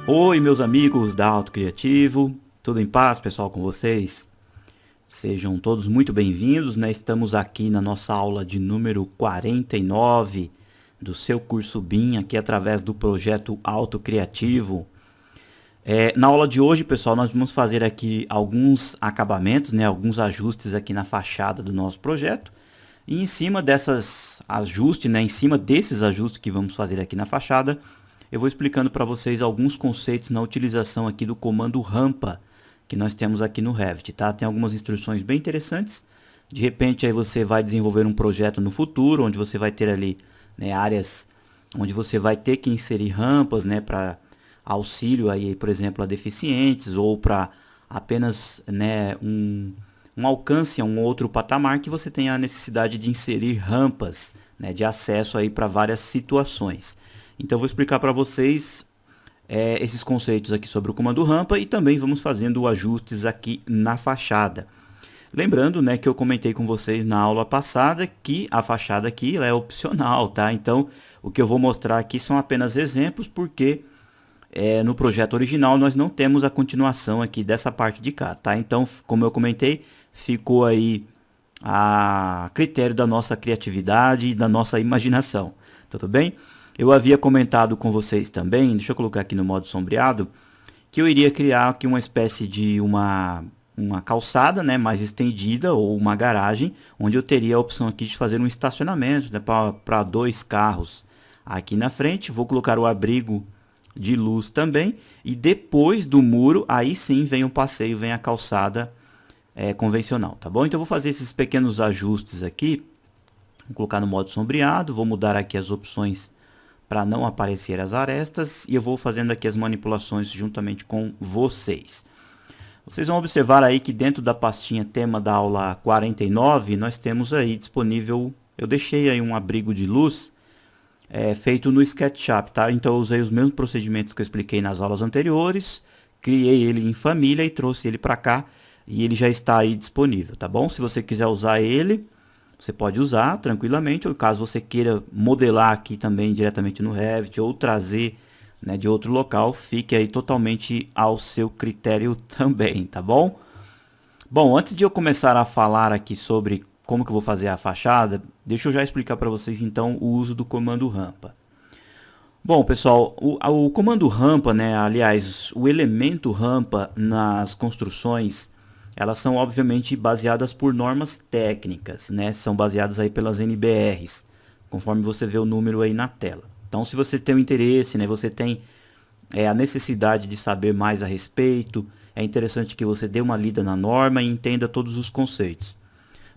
Oi, meus amigos da Auto Criativo, tudo em paz, pessoal, com vocês? Sejam todos muito bem-vindos, né? Estamos aqui na nossa aula de número 49 do seu curso BIM, aqui através do projeto Auto Criativo. Na aula de hoje, pessoal, nós vamos fazer aqui alguns acabamentos, né? Alguns ajustes aqui na fachada do nosso projeto. E em cima dessas ajustes, né? Em cima desses ajustes que vamos fazer aqui na fachada, eu vou explicando para vocês alguns conceitos na utilização aqui do comando rampa que nós temos aqui no Revit, tá? Tem algumas instruções bem interessantes. De repente aí você vai desenvolver um projeto no futuro, onde você vai ter ali, né, áreas onde você vai ter que inserir rampas, né, para auxílio aí, por exemplo, a deficientes ou para apenas, né, um alcance a um outro patamar que você tem a necessidade de inserir rampas, né, de acesso aí para várias situações. Então eu vou explicar para vocês esses conceitos aqui sobre o comando rampa e também vamos fazendo ajustes aqui na fachada. Lembrando, né, que eu comentei com vocês na aula passada que a fachada aqui ela é opcional, tá? Então o que eu vou mostrar aqui são apenas exemplos porque no projeto original nós não temos a continuação aqui dessa parte de cá, tá? Então, como eu comentei, ficou aí a critério da nossa criatividade e da nossa imaginação, tudo bem? Eu havia comentado com vocês também, deixa eu colocar aqui no modo sombreado, que eu iria criar aqui uma espécie de uma calçada, né, mais estendida ou uma garagem, onde eu teria a opção aqui de fazer um estacionamento, né, para dois carros aqui na frente. Vou colocar o abrigo de luz também e depois do muro, aí sim vem o passeio, vem a calçada convencional, tá bom? Então eu vou fazer esses pequenos ajustes aqui, vou colocar no modo sombreado, vou mudar aqui as opções para não aparecer as arestas e eu vou fazendo aqui as manipulações juntamente com vocês. Vocês vão observar aí que dentro da pastinha tema da aula 49, nós temos aí disponível, eu deixei aí um abrigo de luz feito no SketchUp, tá? Então eu usei os mesmos procedimentos que eu expliquei nas aulas anteriores, criei ele em família e trouxe ele para cá e ele já está aí disponível, tá bom? Se você quiser usar ele, você pode usar tranquilamente, ou caso você queira modelar aqui também diretamente no Revit ou trazer, né, de outro local, fique aí totalmente ao seu critério também, tá bom? Bom, antes de eu começar a falar aqui sobre como que eu vou fazer a fachada, deixa eu já explicar para vocês então o uso do comando rampa. Bom, pessoal, o comando rampa, né, aliás, o elemento rampa nas construções, elas são obviamente baseadas por normas técnicas, né? São baseadas aí pelas NBRs, conforme você vê o número aí na tela. Então, se você tem o interesse, né, você tem a necessidade de saber mais a respeito, é interessante que você dê uma lida na norma e entenda todos os conceitos.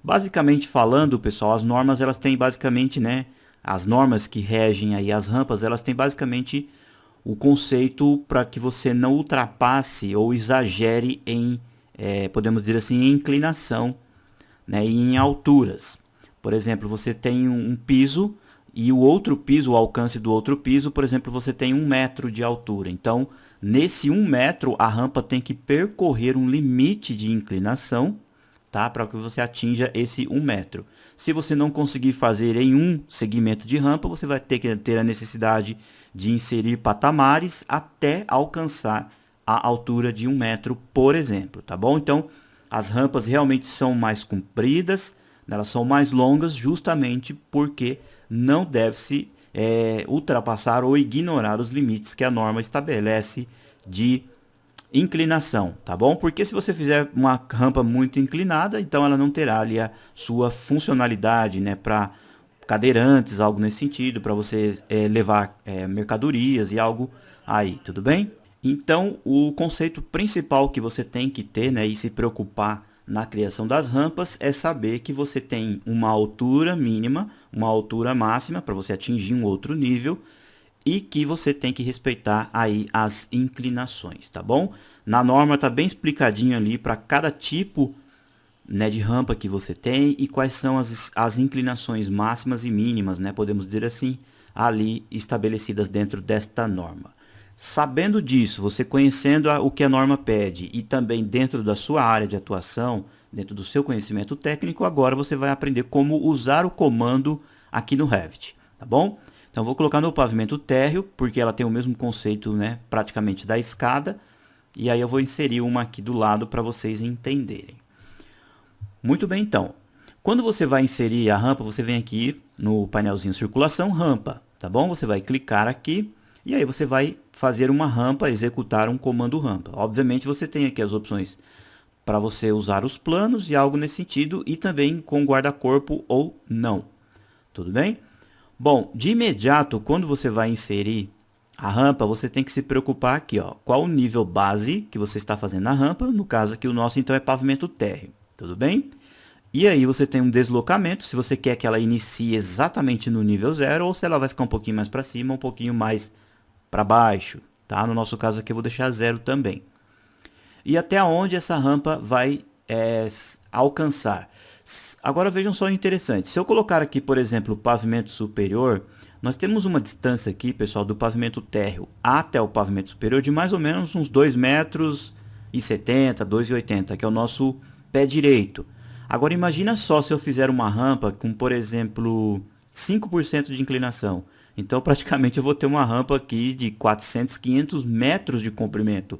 Basicamente falando, pessoal, as normas elas têm basicamente, né, as normas que regem aí as rampas, elas têm basicamente o conceito para que você não ultrapasse ou exagere em podemos dizer assim, em inclinação, né, e em alturas. Por exemplo, você tem um piso e o outro piso, o alcance do outro piso, por exemplo, você tem 1 metro de altura. Então, nesse 1 metro, a rampa tem que percorrer um limite de inclinação, tá, para que você atinja esse 1 metro. Se você não conseguir fazer em um segmento de rampa, você vai ter que ter a necessidade de inserir patamares até alcançar a altura de 1 metro, por exemplo, tá bom? Então, as rampas realmente são mais compridas, elas são mais longas, justamente porque não deve-se ultrapassar ou ignorar os limites que a norma estabelece de inclinação, tá bom? Porque se você fizer uma rampa muito inclinada, então ela não terá ali a sua funcionalidade, né, para cadeirantes, algo nesse sentido, para você levar mercadorias e algo aí, tudo bem? Então, o conceito principal que você tem que ter, né, e se preocupar na criação das rampas é saber que você tem uma altura mínima, uma altura máxima para você atingir um outro nível e que você tem que respeitar aí as inclinações, tá bom? Na norma tá bem explicadinho ali para cada tipo, né, de rampa que você tem e quais são as inclinações máximas e mínimas, né, podemos dizer assim, ali estabelecidas dentro desta norma. Sabendo disso, você conhecendo o que a norma pede e também dentro da sua área de atuação, dentro do seu conhecimento técnico, agora você vai aprender como usar o comando aqui no Revit, tá bom? Então eu vou colocar no pavimento térreo, porque ela tem o mesmo conceito, né, praticamente da escada. E aí eu vou inserir uma aqui do lado para vocês entenderem. Muito bem, então. Quando você vai inserir a rampa, você vem aqui no painelzinho circulação, rampa, tá bom? Você vai clicar aqui e aí você vai fazer uma rampa, executar um comando rampa. Obviamente você tem aqui as opções para você usar os planos e algo nesse sentido e também com guarda-corpo ou não. Tudo bem? Bom, de imediato, quando você vai inserir a rampa, você tem que se preocupar aqui, ó, qual o nível base que você está fazendo na rampa. No caso aqui, o nosso então é pavimento térreo, tudo bem? E aí você tem um deslocamento, se você quer que ela inicie exatamente no nível 0, ou se ela vai ficar um pouquinho mais para cima, um pouquinho mais para baixo, tá? No nosso caso aqui eu vou deixar 0 também. E até onde essa rampa vai alcançar. Agora vejam só o interessante. Se eu colocar aqui, por exemplo, o pavimento superior, nós temos uma distância aqui, pessoal, do pavimento térreo até o pavimento superior de mais ou menos uns 2,70 metros, 2,80, que é o nosso pé direito. Agora imagina só se eu fizer uma rampa com, por exemplo, 5% de inclinação. Então praticamente eu vou ter uma rampa aqui de 400, 500 metros de comprimento.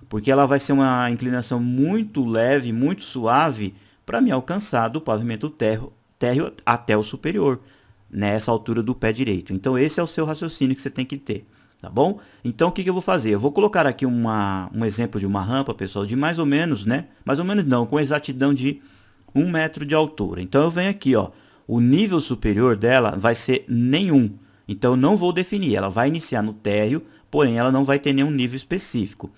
Porque ela vai ser uma inclinação muito leve, muito suave, para me alcançar do pavimento térreo até o superior, nessa altura do pé direito. Então esse é o seu raciocínio que você tem que ter, tá bom? Então o que eu vou fazer? Eu vou colocar aqui um exemplo de uma rampa, pessoal, de mais ou menos, né? Mais ou menos não, com exatidão de 1 metro de altura. Então eu venho aqui, ó, o nível superior dela vai ser nenhum. Então eu não vou definir, ela vai iniciar no térreo, porém ela não vai ter nenhum nível específico.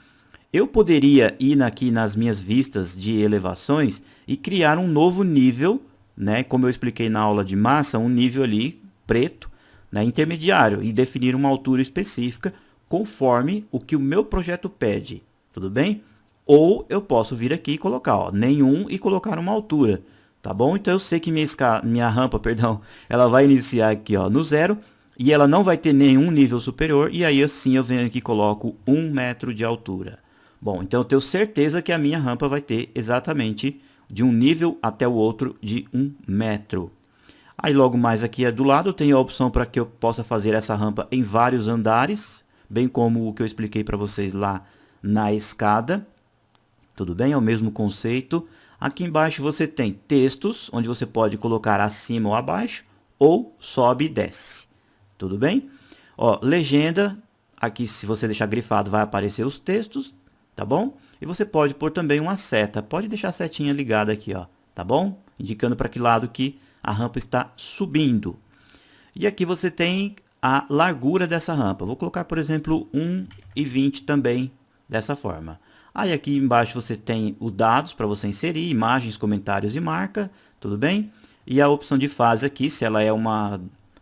Eu poderia ir aqui nas minhas vistas de elevações e criar um novo nível, né? Como eu expliquei na aula de massa, um nível ali preto, né, intermediário, e definir uma altura específica conforme o que o meu projeto pede, tudo bem? Ou eu posso vir aqui e colocar, ó, nenhum e colocar uma altura, tá bom? Então eu sei que minha rampa, perdão, ela vai iniciar aqui, ó, no 0 e ela não vai ter nenhum nível superior, e aí assim eu venho aqui e coloco 1 metro de altura. Bom, então eu tenho certeza que a minha rampa vai ter exatamente de um nível até o outro de 1 metro. Aí logo mais aqui do lado eu tenho a opção para que eu possa fazer essa rampa em vários andares, bem como o que eu expliquei para vocês lá na escada. Tudo bem? É o mesmo conceito. Aqui embaixo você tem textos, onde você pode colocar acima ou abaixo, ou sobe e desce. Tudo bem? Ó, legenda, aqui se você deixar grifado vai aparecer os textos. Tá bom? E você pode pôr também uma seta. Pode deixar a setinha ligada aqui, ó. Tá bom? Indicando para que lado que a rampa está subindo. E aqui você tem a largura dessa rampa. Vou colocar, por exemplo, 1,20 também, dessa forma. Aí aqui embaixo você tem os dados para você inserir, imagens, comentários e marca. Tudo bem? E a opção de fase aqui, se ela é uma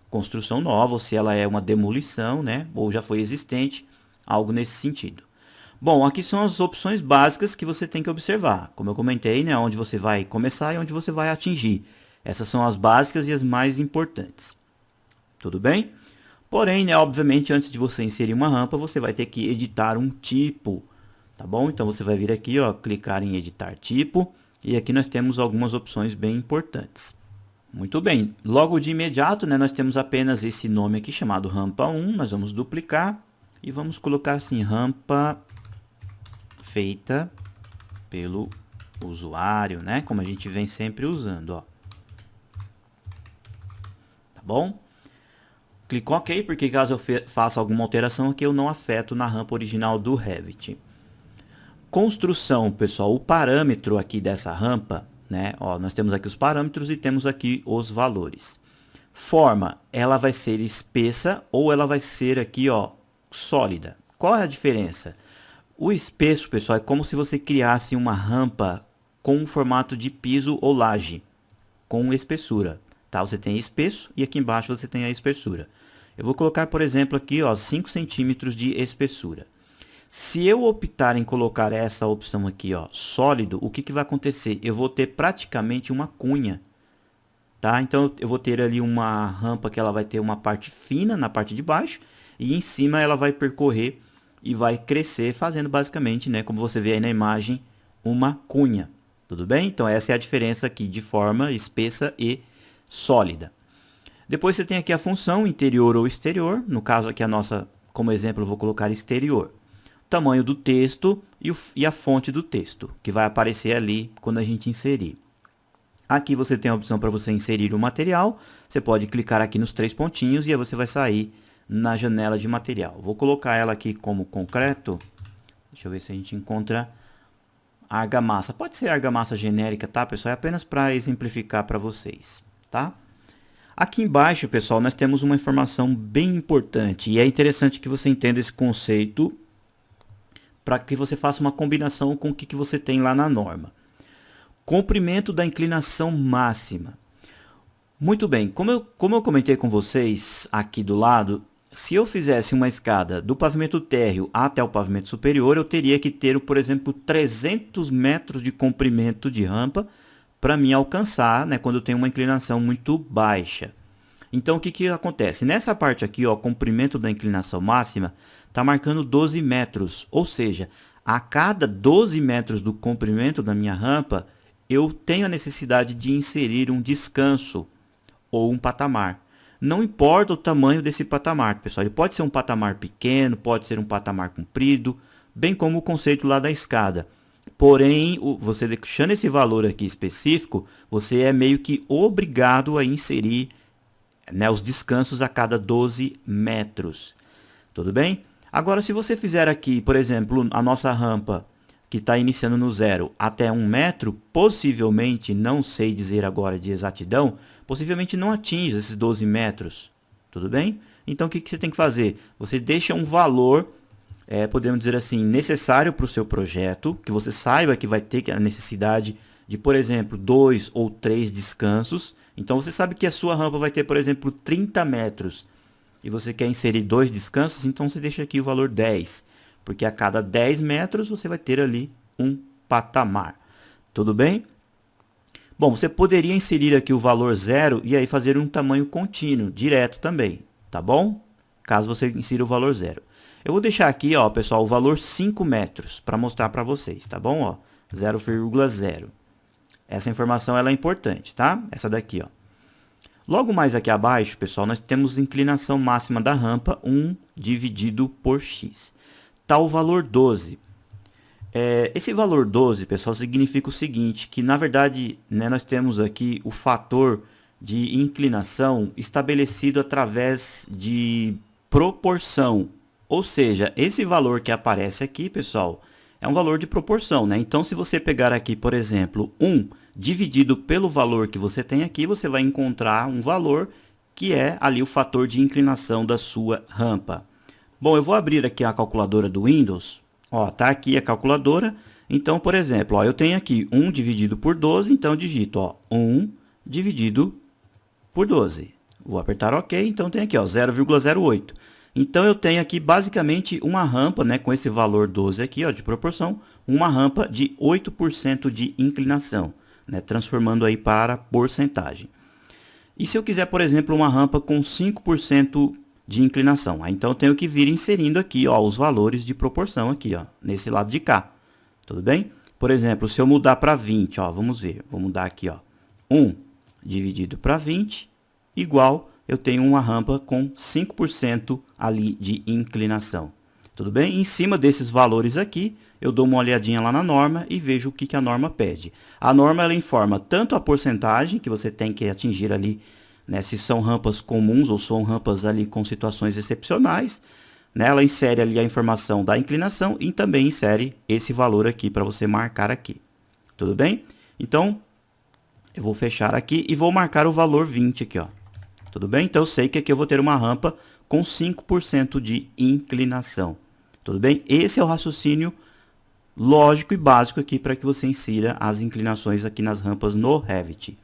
construção nova ou se ela é uma demolição, né? Ou já foi existente, algo nesse sentido. Bom, aqui são as opções básicas que você tem que observar. Como eu comentei, né, onde você vai começar e onde você vai atingir. Essas são as básicas e as mais importantes. Tudo bem? Porém, né, obviamente, antes de você inserir uma rampa, você vai ter que editar um tipo. Tá bom? Então você vai vir aqui, ó, clicar em editar tipo. E aqui nós temos algumas opções bem importantes. Muito bem. Logo de imediato, né, nós temos apenas esse nome aqui chamado rampa 1. Nós vamos duplicar e vamos colocar assim, rampa feita pelo usuário, né? Como a gente vem sempre usando, ó. Tá bom? Clico OK, porque caso eu faça alguma alteração aqui, eu não afeto na rampa original do Revit. Construção, pessoal, o parâmetro aqui dessa rampa, né? Ó, nós temos aqui os parâmetros e temos aqui os valores. Forma, ela vai ser espessa ou ela vai ser aqui, ó, sólida. Qual é a diferença? O espesso, pessoal, é como se você criasse uma rampa com um formato de piso ou laje, com espessura. Tá? Você tem espesso e aqui embaixo você tem a espessura. Eu vou colocar, por exemplo, aqui, ó, 5 centímetros de espessura. Se eu optar em colocar essa opção aqui, ó, sólido, o que vai acontecer? Eu vou ter praticamente uma cunha. Tá? Então eu vou ter ali uma rampa que ela vai ter uma parte fina na parte de baixo e em cima ela vai percorrer e vai crescer fazendo basicamente, né, como você vê aí na imagem, uma cunha. Tudo bem? Então essa é a diferença aqui de forma espessa e sólida. Depois você tem aqui a função interior ou exterior. No caso aqui a nossa, como exemplo, eu vou colocar exterior. Tamanho do texto e a fonte do texto, que vai aparecer ali quando a gente inserir. Aqui você tem a opção para você inserir o material. Você pode clicar aqui nos 3 pontinhos e aí você vai sair na janela de material. Vou colocar ela aqui como concreto. Deixa eu ver se a gente encontra argamassa. Pode ser argamassa genérica, tá, pessoal? É apenas para exemplificar para vocês, tá? Aqui embaixo, pessoal, nós temos uma informação bem importante. E é interessante que você entenda esse conceito para que você faça uma combinação com o que você tem lá na norma. Comprimento da inclinação máxima. Muito bem, como eu comentei com vocês aqui do lado, se eu fizesse uma escada do pavimento térreo até o pavimento superior, eu teria que ter, por exemplo, 300 metros de comprimento de rampa para me alcançar, né, quando eu tenho uma inclinação muito baixa. Então, o que acontece? Nessa parte aqui, ó, comprimento da inclinação máxima, está marcando 12 metros, ou seja, a cada 12 metros do comprimento da minha rampa, eu tenho a necessidade de inserir um descanso ou um patamar. Não importa o tamanho desse patamar, pessoal. Ele pode ser um patamar pequeno, pode ser um patamar comprido, bem como o conceito lá da escada. Porém, você deixando esse valor aqui específico, você é meio que obrigado a inserir, né, os descansos a cada 12 metros. Tudo bem? Agora, se você fizer aqui, por exemplo, a nossa rampa que está iniciando no 0 até 1 metro, possivelmente, não sei dizer agora de exatidão, possivelmente não atinja esses 12 metros. Tudo bem? Então, o que você tem que fazer? Você deixa um valor, podemos dizer assim, necessário para o seu projeto, que você saiba que vai ter a necessidade de, por exemplo, 2 ou 3 descansos. Então, você sabe que a sua rampa vai ter, por exemplo, 30 metros. E você quer inserir 2 descansos, então você deixa aqui o valor 10. Porque a cada 10 metros você vai ter ali um patamar. Tudo bem? Bom, você poderia inserir aqui o valor 0 e aí fazer um tamanho contínuo, direto também, tá bom? Caso você insira o valor 0. Eu vou deixar aqui, ó, pessoal, o valor 5 metros para mostrar para vocês, tá bom? Ó, 0,0. Essa informação ela é importante, tá? Essa daqui, ó. Logo mais aqui abaixo, pessoal, nós temos a inclinação máxima da rampa, 1 dividido por x. Está o valor 12. Esse valor 12, pessoal, significa o seguinte, que na verdade, né, nós temos aqui o fator de inclinação estabelecido através de proporção. Ou seja, esse valor que aparece aqui, pessoal, é um valor de proporção, né? Então, se você pegar aqui, por exemplo, 1 dividido pelo valor que você tem aqui, você vai encontrar um valor que é ali o fator de inclinação da sua rampa. Bom, eu vou abrir aqui a calculadora do Windows. Ó, tá aqui a calculadora. Então, por exemplo, ó, eu tenho aqui 1 dividido por 12, então eu digito, ó, 1 dividido por 12. Vou apertar OK, então tem aqui, ó, 0,08. Então, eu tenho aqui basicamente uma rampa, né, com esse valor 12 aqui, ó, de proporção, uma rampa de 8% de inclinação, né, transformando aí para porcentagem. E se eu quiser, por exemplo, uma rampa com 5% de inclinação, aí, então eu tenho que vir inserindo aqui, ó, os valores de proporção aqui, ó, nesse lado de cá. Tudo bem? Por exemplo, se eu mudar para 20, ó, vamos ver, vou mudar aqui, ó, 1 dividido para 20 igual, eu tenho uma rampa com 5% ali de inclinação. Tudo bem? Em cima desses valores aqui, eu dou uma olhadinha lá na norma e vejo o que a norma pede. A norma ela informa tanto a porcentagem que você tem que atingir ali, né, se são rampas comuns ou são rampas ali com situações excepcionais, né, ela insere ali a informação da inclinação e também insere esse valor aqui para você marcar aqui. Tudo bem? Então, eu vou fechar aqui e vou marcar o valor 20 aqui, ó. Tudo bem? Então, eu sei que aqui eu vou ter uma rampa com 5% de inclinação. Tudo bem? Esse é o raciocínio lógico e básico aqui para que você insira as inclinações aqui nas rampas no Revit.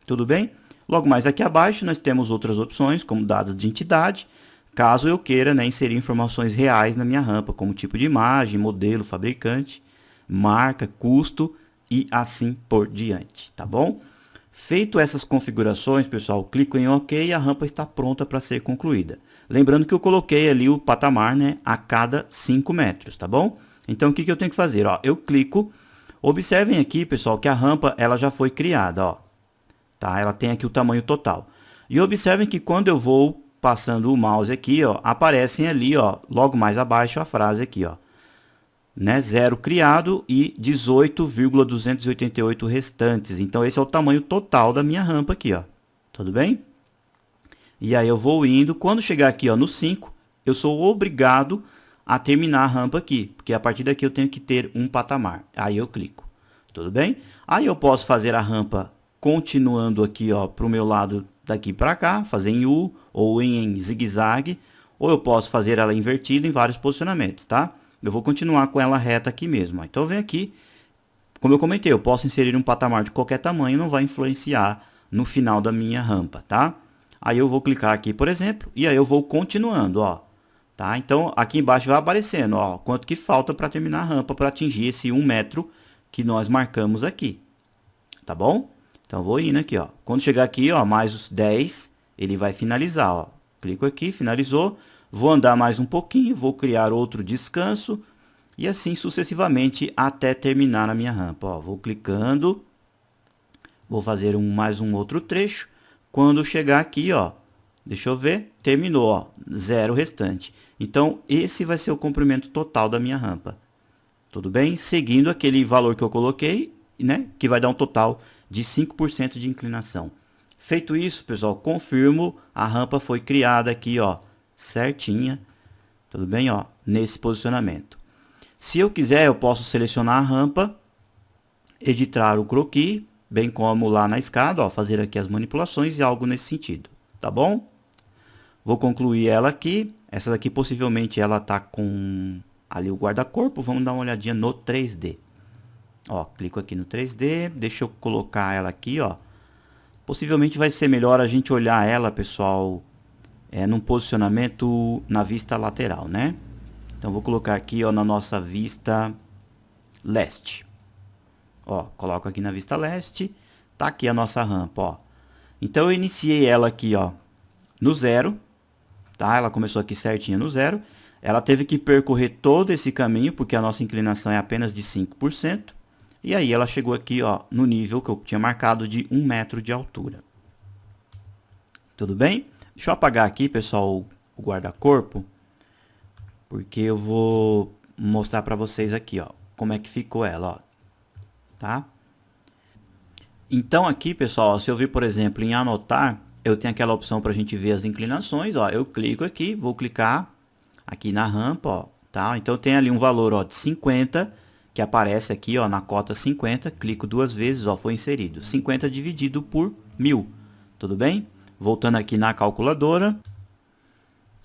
Tudo bem? Logo mais aqui abaixo, nós temos outras opções, como dados de entidade, caso eu queira, né, inserir informações reais na minha rampa, como tipo de imagem, modelo, fabricante, marca, custo e assim por diante, tá bom? Feito essas configurações, pessoal, clico em OK e a rampa está pronta para ser concluída. Lembrando que eu coloquei ali o patamar, né, a cada 5 metros, tá bom? Então, o que eu tenho que fazer? Ó, eu clico, observem aqui, pessoal, que a rampa ela já foi criada, ó. Tá? Ela tem aqui o tamanho total. E observem que quando eu vou passando o mouse aqui, ó, aparecem ali, ó, logo mais abaixo a frase aqui, ó, né, 0 criado e 18,288 restantes. Então esse é o tamanho total da minha rampa aqui, ó. Tudo bem? E aí eu vou indo, quando chegar aqui, ó, no 5, eu sou obrigado a terminar a rampa aqui, porque a partir daqui eu tenho que ter um patamar. Aí eu clico. Tudo bem? Aí eu posso fazer a rampa continuando aqui, ó, para o meu lado daqui para cá, fazer em U ou em zigue-zague, ou eu posso fazer ela invertida em vários posicionamentos, tá? Eu vou continuar com ela reta aqui mesmo. Ó. Então eu venho aqui, como eu comentei, eu posso inserir um patamar de qualquer tamanho, não vai influenciar no final da minha rampa, tá? Aí eu vou clicar aqui, por exemplo, e aí eu vou continuando, ó. Tá? Então aqui embaixo vai aparecendo, ó, quanto que falta para terminar a rampa para atingir esse 1 metro que nós marcamos aqui. Tá bom? Então, vou indo aqui, ó. Quando chegar aqui, ó, mais os 10, ele vai finalizar, ó. Clico aqui, finalizou. Vou andar mais um pouquinho, vou criar outro descanso. E assim sucessivamente até terminar a minha rampa, ó. Vou clicando. Vou fazer mais um outro trecho. Quando chegar aqui, ó, deixa eu ver, terminou, ó, 0 restante. Então, esse vai ser o comprimento total da minha rampa. Tudo bem? Seguindo aquele valor que eu coloquei, né? Que vai dar um total de 5% de inclinação. Feito isso, pessoal, confirmo, a rampa foi criada aqui, ó, certinha. Tudo bem, ó, nesse posicionamento. Se eu quiser, eu posso selecionar a rampa, editar o croquis, bem como lá na escada, ó, fazer aqui as manipulações e algo nesse sentido, tá bom? Vou concluir ela aqui. Essa daqui possivelmente ela tá com ali o guarda-corpo. Vamos dar uma olhadinha no 3D. Ó, clico aqui no 3D, deixa eu colocar ela aqui, ó. Possivelmente vai ser melhor a gente olhar ela, pessoal, num posicionamento na vista lateral, né? Então, vou colocar aqui, ó, na nossa vista leste. Ó, coloco aqui na vista leste, tá aqui a nossa rampa, ó. Então, eu iniciei ela aqui, ó, no 0, tá? Ela começou aqui certinha no 0. Ela teve que percorrer todo esse caminho, porque a nossa inclinação é apenas de 5%. E aí ela chegou aqui, ó, no nível que eu tinha marcado de 1 metro de altura. Tudo bem? Deixa eu apagar aqui, pessoal, o guarda-corpo, porque eu vou mostrar para vocês aqui, ó, como é que ficou ela, ó. Tá? Então aqui, pessoal, se eu vir, por exemplo, em anotar, eu tenho aquela opção para a gente ver as inclinações, ó. Eu clico aqui, vou clicar aqui na rampa, ó, tá? Então tem ali um valor, ó, de 50, que aparece aqui, ó, na cota 50, clico duas vezes, ó, foi inserido. 50 dividido por 1000, tudo bem? Voltando aqui na calculadora,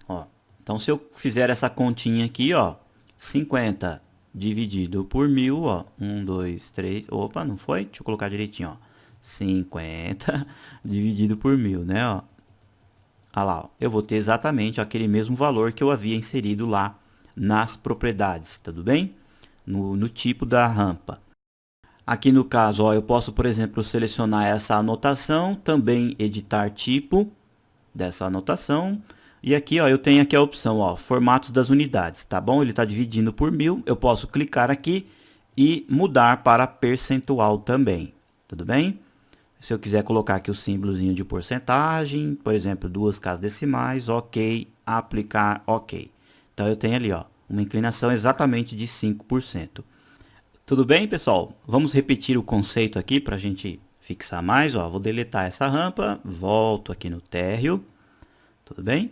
ó, então se eu fizer essa continha aqui, ó, 50 dividido por 1000, ó, 1, 2, 3, opa, não foi? Deixa eu colocar direitinho, ó, 50 dividido por 1000, né, ó. Olha lá, ó, eu vou ter exatamente aquele mesmo valor que eu havia inserido lá nas propriedades, tudo bem? No tipo da rampa. Aqui no caso, ó, eu posso, por exemplo, selecionar essa anotação, também editar tipo dessa anotação. E aqui, ó, eu tenho aqui a opção, ó, formatos das unidades, tá bom? Ele está dividindo por 1000, eu posso clicar aqui e mudar para percentual também, tudo bem? Se eu quiser colocar aqui o símbolozinho de porcentagem, por exemplo, 2 casas decimais, ok, aplicar, ok. Então eu tenho ali, ó, uma inclinação exatamente de 5%. Tudo bem, pessoal? Vamos repetir o conceito aqui para a gente fixar mais. Ó, vou deletar essa rampa, volto aqui no térreo. Tudo bem?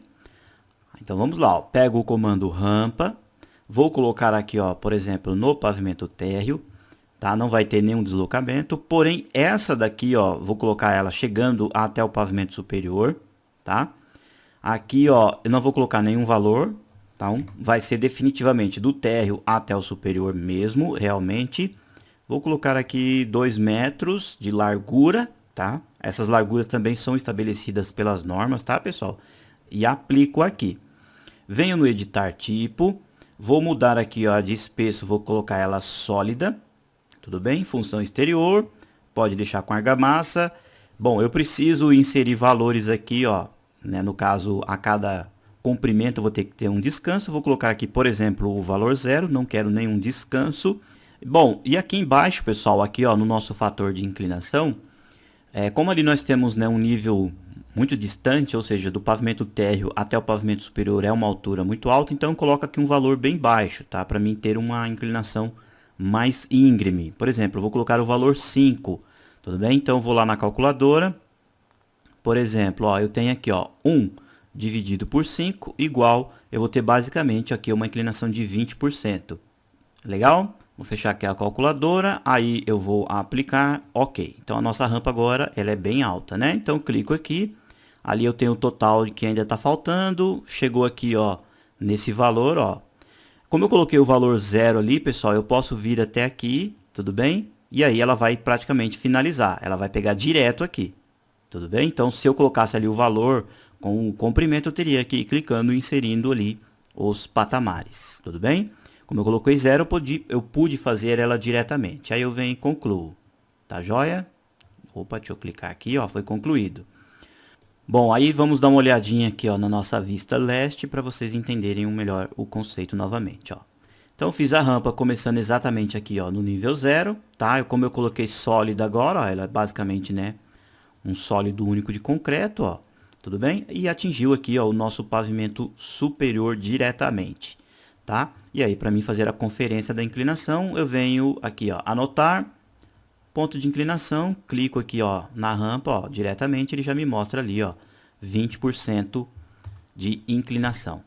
Então vamos lá. Ó, pego o comando rampa, vou colocar aqui, ó, por exemplo, no pavimento térreo. Tá? Não vai ter nenhum deslocamento. Porém, essa daqui, ó, vou colocar ela chegando até o pavimento superior. Tá? Aqui, ó, eu não vou colocar nenhum valor. Então, vai ser definitivamente do térreo até o superior mesmo, realmente. Vou colocar aqui 2 metros de largura, tá? Essas larguras também são estabelecidas pelas normas, tá, pessoal? E aplico aqui. Venho no editar tipo, vou mudar aqui, ó, de espesso, vou colocar ela sólida, tudo bem? Função exterior, pode deixar com argamassa. Bom, eu preciso inserir valores aqui, ó, né? No caso, a cada comprimento eu vou ter que ter um descanso. Vou colocar aqui, por exemplo, o valor 0, não quero nenhum descanso. Bom, e aqui embaixo, pessoal, aqui, ó, no nosso fator de inclinação, como ali nós temos, né, um nível muito distante, ou seja, do pavimento térreo até o pavimento superior é uma altura muito alta, então eu coloco aqui um valor bem baixo, tá? Para mim ter uma inclinação mais íngreme. Por exemplo, eu vou colocar o valor 5, tudo bem? Então eu vou lá na calculadora, por exemplo, ó, eu tenho aqui, ó, 1 dividido por 5 igual, eu vou ter basicamente aqui uma inclinação de 20%. Legal? Vou fechar aqui a calculadora, aí eu vou aplicar, ok. Então a nossa rampa agora ela é bem alta, né? Então eu clico aqui, ali eu tenho o total que ainda está faltando, chegou aqui, ó, nesse valor, ó. Como eu coloquei o valor 0 ali, pessoal, eu posso vir até aqui, tudo bem? E aí ela vai praticamente finalizar, ela vai pegar direto aqui, tudo bem? Então se eu colocasse ali o valor com o comprimento, eu teria que ir clicando e inserindo ali os patamares, tudo bem? Como eu coloquei 0, eu pude fazer ela diretamente. Aí eu venho e concluo. Tá joia? Opa, deixa eu clicar aqui, ó, foi concluído. Bom, aí vamos dar uma olhadinha aqui, ó, na nossa vista leste para vocês entenderem melhor o conceito novamente, ó. Então eu fiz a rampa começando exatamente aqui, ó, no nível 0, tá? Como eu coloquei sólida agora, ó, ela é basicamente, né, um sólido único de concreto, ó. Tudo bem? E atingiu aqui, ó, o nosso pavimento superior diretamente. Tá? E aí, para mim fazer a conferência da inclinação, eu venho aqui, ó, anotar, ponto de inclinação, clico aqui, ó, na rampa, ó, diretamente, ele já me mostra ali, ó, 20% de inclinação.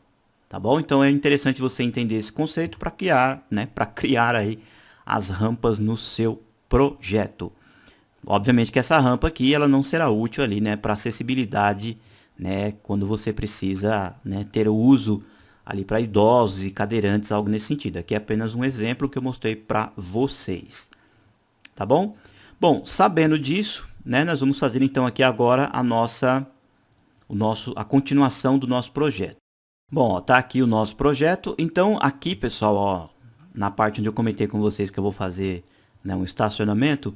Tá bom? Então é interessante você entender esse conceito para criar, né, para criar aí as rampas no seu projeto. Obviamente que essa rampa aqui, ela não será útil ali, né, para acessibilidade, né, quando você precisa, né, ter o uso ali para idosos e cadeirantes, algo nesse sentido. Aqui é apenas um exemplo que eu mostrei para vocês. Tá bom? Bom, sabendo disso, né, nós vamos fazer então aqui agora a continuação do nosso projeto. Bom, ó, tá aqui o nosso projeto. Então, aqui, pessoal, ó, na parte onde eu comentei com vocês que eu vou fazer, né, um estacionamento,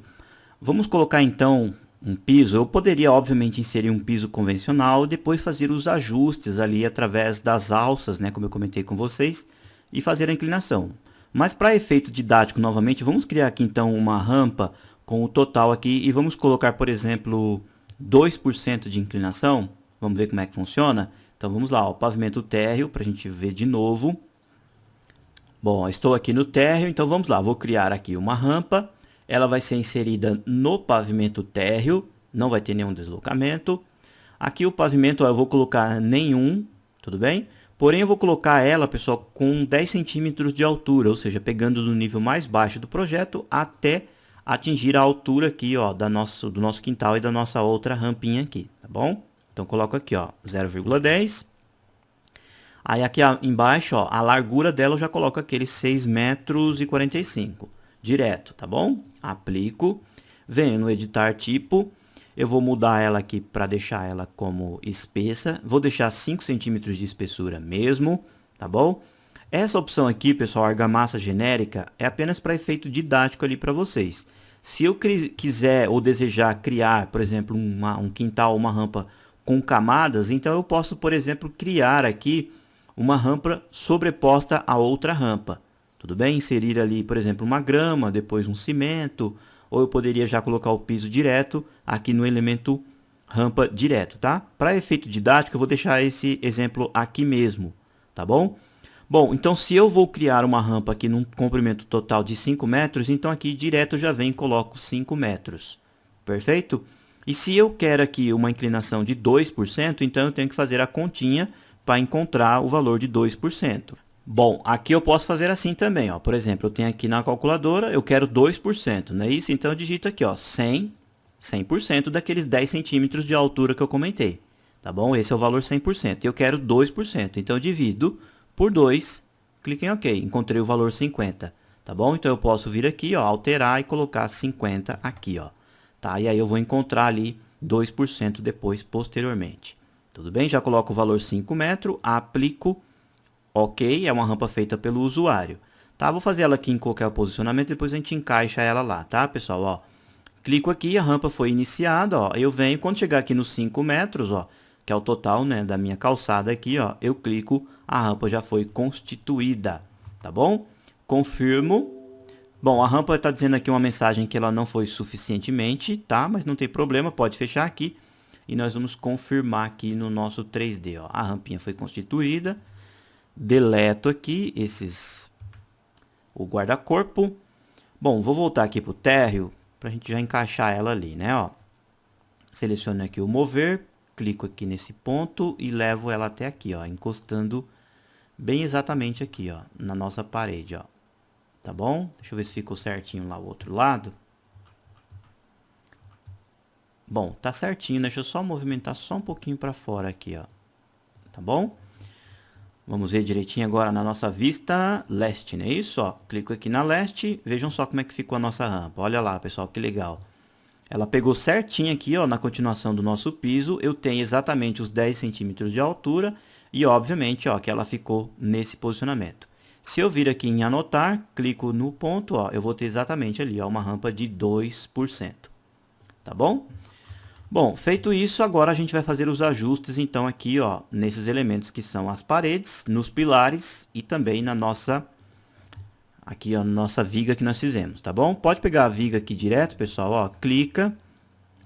vamos colocar então um piso. Eu poderia, obviamente, inserir um piso convencional, depois fazer os ajustes ali através das alças, né, como eu comentei com vocês, e fazer a inclinação. Mas para efeito didático, novamente, vamos criar aqui então uma rampa com o total aqui e vamos colocar, por exemplo, 2% de inclinação. Vamos ver como é que funciona? Então vamos lá, o pavimento térreo, para a gente ver de novo. Bom, estou aqui no térreo, então vamos lá, vou criar aqui uma rampa. Ela vai ser inserida no pavimento térreo, não vai ter nenhum deslocamento. Aqui o pavimento eu vou colocar nenhum, tudo bem? Porém eu vou colocar ela, pessoal, com 10 centímetros de altura, ou seja, pegando do nível mais baixo do projeto até atingir a altura aqui, ó, do nosso quintal e da nossa outra rampinha aqui, tá bom? Então coloco aqui, ó, 0,10. Aí aqui embaixo, ó, a largura dela eu já coloco aqueles 6,45 m. Direto, tá bom? Aplico, venho no editar tipo, eu vou mudar ela aqui para deixar ela como espessa, vou deixar 5 centímetros de espessura mesmo, tá bom? Essa opção aqui, pessoal, argamassa genérica, é apenas para efeito didático ali para vocês. Se eu quiser ou desejar criar, por exemplo, um quintal, uma rampa com camadas, então eu posso, por exemplo, criar aqui uma rampa sobreposta a outra rampa. Tudo bem? Inserir ali, por exemplo, uma grama, depois um cimento, ou eu poderia já colocar o piso direto aqui no elemento rampa direto, tá? Para efeito didático, eu vou deixar esse exemplo aqui mesmo, tá bom? Bom, então se eu vou criar uma rampa aqui num comprimento total de 5 metros, então aqui direto eu já venho e coloco 5 metros, perfeito? E se eu quero aqui uma inclinação de 2%, então eu tenho que fazer a continha para encontrar o valor de 2%. Bom, aqui eu posso fazer assim também, ó. Por exemplo, eu tenho aqui na calculadora, eu quero 2%, não é isso? Então eu digito aqui, ó, 100% daqueles 10 centímetros de altura que eu comentei, tá bom? Esse é o valor 100%. Eu quero 2%, então eu divido por 2, clique em OK, encontrei o valor 50, tá bom? Então eu posso vir aqui, ó, alterar e colocar 50 aqui, ó, tá? E aí eu vou encontrar ali 2% depois, posteriormente. Tudo bem? Já coloco o valor 5 metros, aplico, OK, é uma rampa feita pelo usuário. Tá? Vou fazer ela aqui em qualquer posicionamento, depois a gente encaixa ela lá, tá, pessoal? Ó, clico aqui, a rampa foi iniciada, ó, eu venho, quando chegar aqui nos 5 metros, ó, que é o total, né, da minha calçada aqui, ó, eu clico, a rampa já foi constituída, tá bom? Confirmo. Bom, a rampa está dizendo aqui uma mensagem que ela não foi suficientemente, tá? Mas não tem problema, pode fechar aqui. e nós vamos confirmar aqui no nosso 3D, ó. A rampinha foi constituída. Deleto aqui o guarda-corpo. Bom, vou voltar aqui para o térreo para a gente já encaixar ela ali, né? Ó. Seleciono aqui o mover, clico aqui nesse ponto e levo ela até aqui, ó, encostando bem exatamente aqui, ó, na nossa parede, ó. Tá bom? Deixa eu ver se ficou certinho lá o outro lado. Bom, tá certinho, deixa eu só movimentar só um pouquinho para fora aqui, ó. Tá bom? Vamos ver direitinho agora na nossa vista leste, não é isso? Ó, clico aqui na leste, vejam só como é que ficou a nossa rampa. Olha lá, pessoal, que legal. Ela pegou certinho aqui, ó, na continuação do nosso piso. Eu tenho exatamente os 10 centímetros de altura e, obviamente, ó, que ela ficou nesse posicionamento. Se eu vir aqui em anotar, clico no ponto, ó, eu vou ter exatamente ali, ó, uma rampa de 2%. Tá bom? Bom, feito isso, agora a gente vai fazer os ajustes, então, aqui, ó, nesses elementos que são as paredes, nos pilares e também na nossa, aqui, ó, nossa viga que nós fizemos, tá bom? Pode pegar a viga aqui direto, pessoal, ó, clica,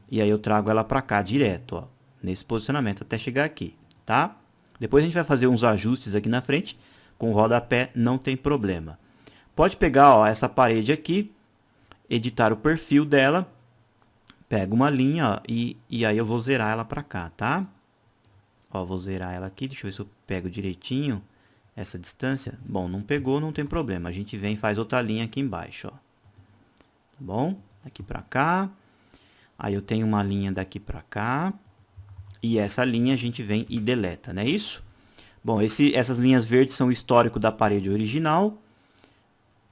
e aí eu trago ela para cá direto, ó, nesse posicionamento, até chegar aqui, tá? Depois a gente vai fazer uns ajustes aqui na frente, com o rodapé não tem problema. Pode pegar, ó, essa parede aqui, editar o perfil dela, pego uma linha, ó, e aí eu vou zerar ela para cá, tá? Ó, vou zerar ela aqui, deixa eu ver se eu pego direitinho essa distância. Bom, não pegou, não tem problema. A gente vem e faz outra linha aqui embaixo, ó. Tá bom? Daqui para cá. Aí eu tenho uma linha daqui para cá. E essa linha a gente vem e deleta, não é isso? Bom, essas linhas verdes são o histórico da parede original.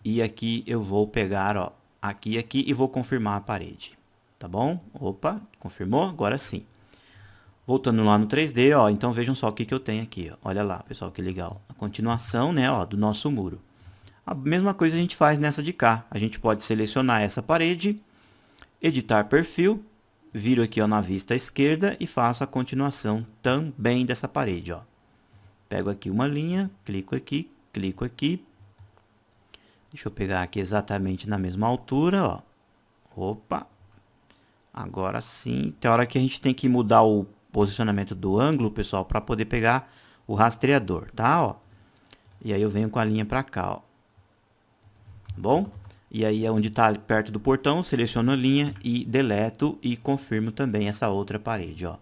E aqui eu vou pegar, ó, aqui e aqui e vou confirmar a parede. Tá bom? Opa, confirmou? Agora sim. Voltando lá no 3D, ó, então vejam só o que eu tenho aqui, ó. Olha lá, pessoal, que legal. A continuação, né, ó, do nosso muro. A mesma coisa a gente faz nessa de cá. A gente pode selecionar essa parede, editar perfil, viro aqui, ó, na vista esquerda e faço a continuação também dessa parede, ó. Pego aqui uma linha, clico aqui, clico aqui. Deixa eu pegar aqui exatamente na mesma altura, ó. Opa. Agora sim. Tem hora que a gente tem que mudar o posicionamento do ângulo, pessoal, para poder pegar o rastreador, tá? Ó. E aí eu venho com a linha para cá, ó. Tá bom? E aí é onde está perto do portão, seleciono a linha e deleto e confirmo também essa outra parede, ó.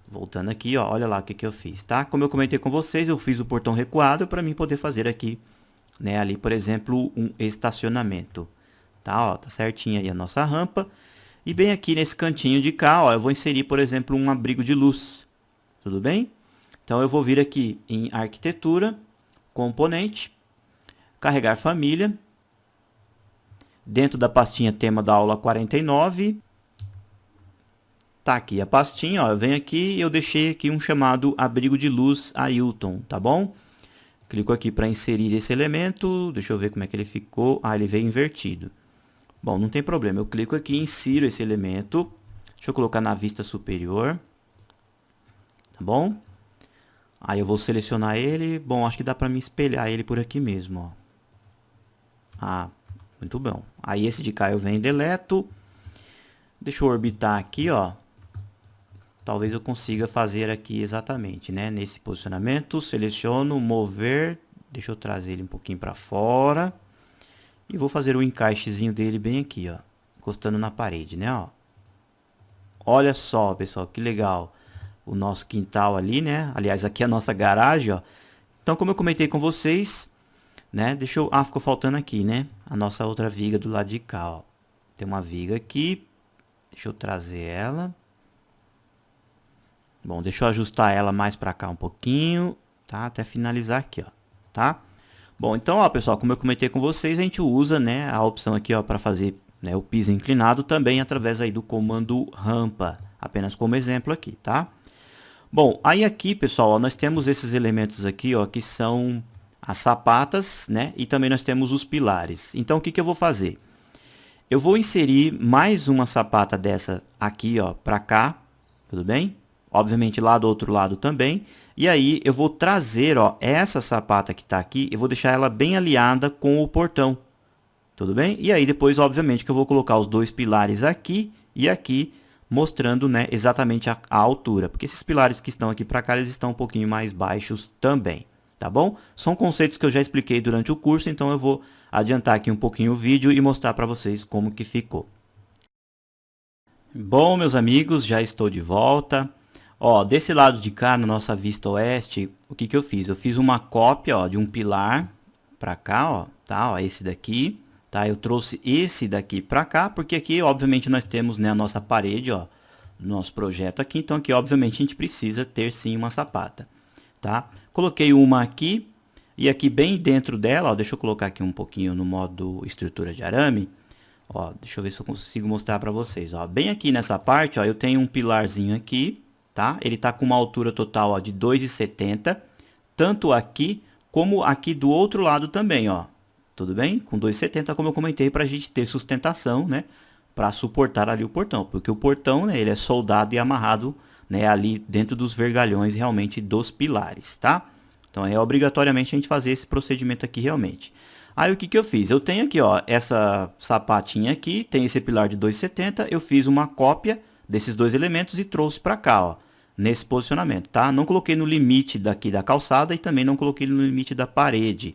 Voltando aqui, ó, olha lá o que eu fiz, tá? Como eu comentei com vocês, eu fiz o portão recuado para mim poder fazer aqui, né, ali, por exemplo, um estacionamento, tá? Ó, tá certinho aí a nossa rampa. E bem aqui nesse cantinho de cá, ó, eu vou inserir, por exemplo, um abrigo de luz. Tudo bem? Então eu vou vir aqui em arquitetura, componente, carregar família. Dentro da pastinha tema da aula 49, tá aqui a pastinha, ó, eu venho aqui e eu deixei aqui um chamado abrigo de luz Ailton, tá bom? Clico aqui para inserir esse elemento, deixa eu ver como é que ele ficou. Ah, ele veio invertido. Bom, não tem problema, eu clico aqui, insiro esse elemento, deixa eu colocar na vista superior, tá bom? Aí eu vou selecionar ele, bom, acho que dá para me espelhar ele por aqui mesmo, ó. Ah, muito bom. Aí esse de cá eu venho e deleto. Deixa eu orbitar aqui, ó. Talvez eu consiga fazer aqui exatamente, né? Nesse posicionamento, seleciono, mover. Deixa eu trazer ele um pouquinho para fora. E vou fazer o encaixezinho dele bem aqui, ó. Encostando na parede, né, ó. Olha só, pessoal, que legal. O nosso quintal ali, né? Aliás, aqui é a nossa garagem, ó. Então, como eu comentei com vocês, né? Deixa eu... Ah, ficou faltando aqui, né? A nossa outra viga do lado de cá, ó. Tem uma viga aqui. Deixa eu trazer ela. Bom, deixa eu ajustar ela mais para cá um pouquinho, tá? Até finalizar aqui, ó, tá? Bom, então, ó, pessoal, como eu comentei com vocês, a gente usa, né, a opção aqui, ó, para fazer, né, o piso inclinado também através aí do comando rampa, apenas como exemplo aqui, tá? Bom, aí aqui, pessoal, ó, nós temos esses elementos aqui, ó, que são as sapatas, né? E também nós temos os pilares. Então, o que eu vou fazer? Eu vou inserir mais uma sapata dessa aqui, ó, para cá, tudo bem? Obviamente lá do outro lado também. E aí eu vou trazer, ó, essa sapata que está aqui, eu vou deixar ela bem alinhada com o portão, tudo bem? E aí depois, obviamente, que eu vou colocar os dois pilares aqui e aqui mostrando, né, exatamente a altura, porque esses pilares que estão aqui para cá, eles estão um pouquinho mais baixos também, tá bom? São conceitos que eu já expliquei durante o curso, então eu vou adiantar aqui um pouquinho o vídeo e mostrar para vocês como que ficou. Bom, meus amigos, já estou de volta. Ó, desse lado de cá, na nossa vista oeste, o que que eu fiz? Eu fiz uma cópia, ó, de um pilar para cá, ó, tá? Ó, esse daqui, tá? Eu trouxe esse daqui para cá, porque aqui, obviamente, nós temos, né, a nossa parede, ó, do nosso projeto aqui. Então, aqui, obviamente, a gente precisa ter, sim, uma sapata, tá? Coloquei uma aqui, e aqui bem dentro dela, ó, deixa eu colocar aqui um pouquinho no modo estrutura de arame. Ó, deixa eu ver se eu consigo mostrar para vocês. Ó, bem aqui nessa parte, ó, eu tenho um pilarzinho aqui, tá? Ele está com uma altura total, ó, de 2,70, tanto aqui como aqui do outro lado também, ó. Tudo bem? Com 2,70, como eu comentei, para a gente ter sustentação, né? Para suportar ali o portão, porque o portão, né, ele é soldado e amarrado, né, ali dentro dos vergalhões realmente dos pilares, tá? Então é obrigatoriamente a gente fazer esse procedimento aqui realmente. Aí o que que eu fiz? Eu tenho aqui, ó, essa sapatinha aqui, tem esse pilar de 2,70, eu fiz uma cópia desses dois elementos e trouxe para cá, ó, nesse posicionamento, tá? Não coloquei no limite daqui da calçada e também não coloquei no limite da parede.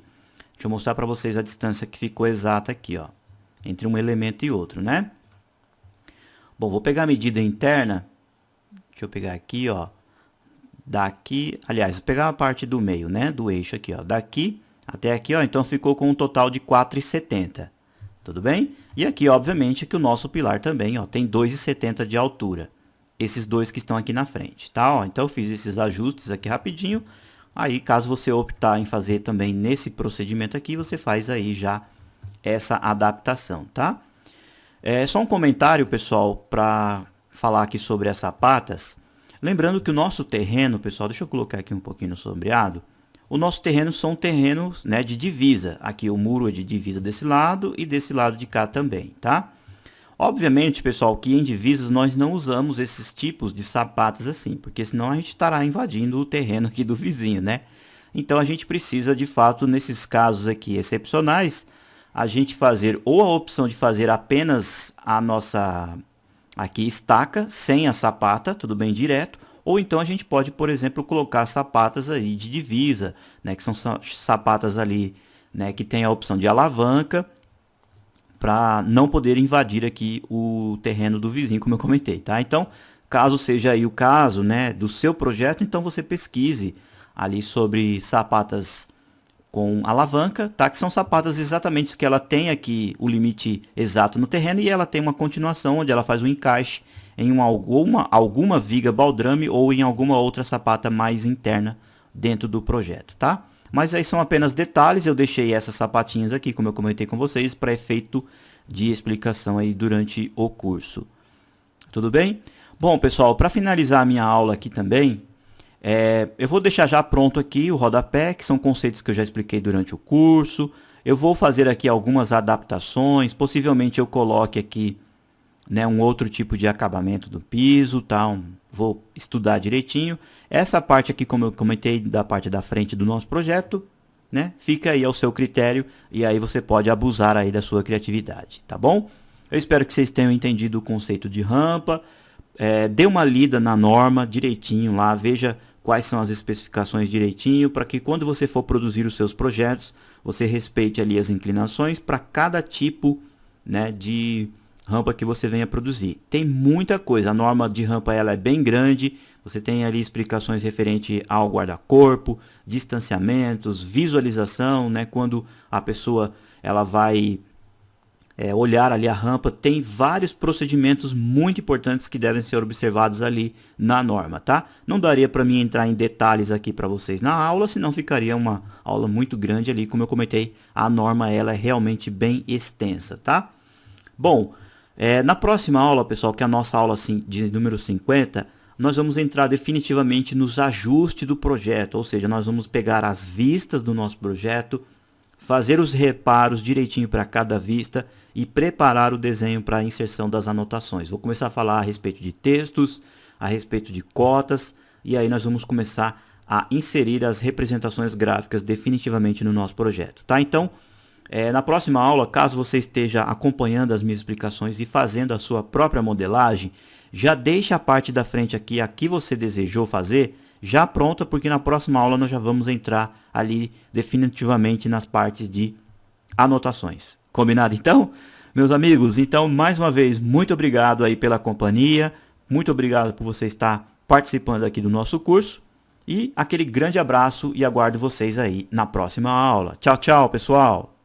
Deixa eu mostrar para vocês a distância que ficou exata aqui, ó, entre um elemento e outro, né? Bom, vou pegar a medida interna, deixa eu pegar aqui, ó, daqui, aliás, vou pegar a parte do meio, né, do eixo aqui, ó, daqui até aqui, ó, então ficou com um total de 4,70. Tudo bem? E aqui, obviamente, que o nosso pilar também, ó, tem 2,70 de altura. Esses dois que estão aqui na frente, tá? Ó, então eu fiz esses ajustes aqui rapidinho. Aí, caso você optar em fazer também nesse procedimento aqui, você faz aí já essa adaptação, tá? Só um comentário, pessoal, para falar aqui sobre as sapatas. Lembrando que o nosso terreno, pessoal, deixa eu colocar aqui um pouquinho no sombreado. O nosso terreno são terrenos, né, de divisa. Aqui o muro é de divisa desse lado e desse lado de cá também, tá? Obviamente, pessoal, que em divisas nós não usamos esses tipos de sapatas assim, porque senão a gente estará invadindo o terreno aqui do vizinho, né? Então a gente precisa, de fato, nesses casos aqui excepcionais, a gente fazer ou a opção de fazer apenas a nossa aqui estaca, sem a sapata, tudo bem direto, ou então a gente pode, por exemplo, colocar sapatas aí de divisa, né, que são sapatas ali, né, que tem a opção de alavanca, para não poder invadir aqui o terreno do vizinho, como eu comentei, tá? Então, caso seja aí o caso, né, do seu projeto, então você pesquise ali sobre sapatas com alavanca, tá? Que são sapatas exatamente que ela tem aqui o limite exato no terreno e ela tem uma continuação onde ela faz um encaixe em alguma viga baldrame ou em alguma outra sapata mais interna dentro do projeto, tá? Mas aí são apenas detalhes, eu deixei essas sapatinhas aqui, como eu comentei com vocês, para efeito de explicação aí durante o curso. Tudo bem? Bom, pessoal, para finalizar a minha aula aqui também, eu vou deixar já pronto aqui o rodapé, que são conceitos que eu já expliquei durante o curso. Eu vou fazer aqui algumas adaptações, possivelmente eu coloque aqui, né, um outro tipo de acabamento do piso, tá? Vou estudar direitinho. Essa parte aqui, como eu comentei, da parte da frente do nosso projeto, né, fica aí ao seu critério e aí você pode abusar aí da sua criatividade, tá bom? Eu espero que vocês tenham entendido o conceito de rampa. Dê uma lida na norma direitinho lá, veja quais são as especificações direitinho, para que quando você for produzir os seus projetos, você respeite ali as inclinações para cada tipo, né, de rampa que você venha produzir. Tem muita coisa, a norma de rampa ela é bem grande, você tem ali explicações referente ao guarda-corpo, distanciamentos, visualização, né, quando a pessoa ela vai olhar ali a rampa, tem vários procedimentos muito importantes que devem ser observados ali na norma, tá? Não daria para mim entrar em detalhes aqui para vocês na aula, senão ficaria uma aula muito grande ali, como eu comentei, a norma ela é realmente bem extensa, tá? Bom, na próxima aula, pessoal, que é a nossa aula de número 50, nós vamos entrar definitivamente nos ajustes do projeto, ou seja, nós vamos pegar as vistas do nosso projeto, fazer os reparos direitinho para cada vista e preparar o desenho para a inserção das anotações. Vou começar a falar a respeito de textos, a respeito de cotas, e aí nós vamos começar a inserir as representações gráficas definitivamente no nosso projeto, tá? Então, na próxima aula, caso você esteja acompanhando as minhas explicações e fazendo a sua própria modelagem, já deixa a parte da frente aqui, a que você desejou fazer, já pronta, porque na próxima aula nós já vamos entrar ali definitivamente nas partes de anotações. Combinado então? Meus amigos, então mais uma vez, muito obrigado aí pela companhia, muito obrigado por você estar participando aqui do nosso curso e aquele grande abraço e aguardo vocês aí na próxima aula. Tchau, tchau, pessoal!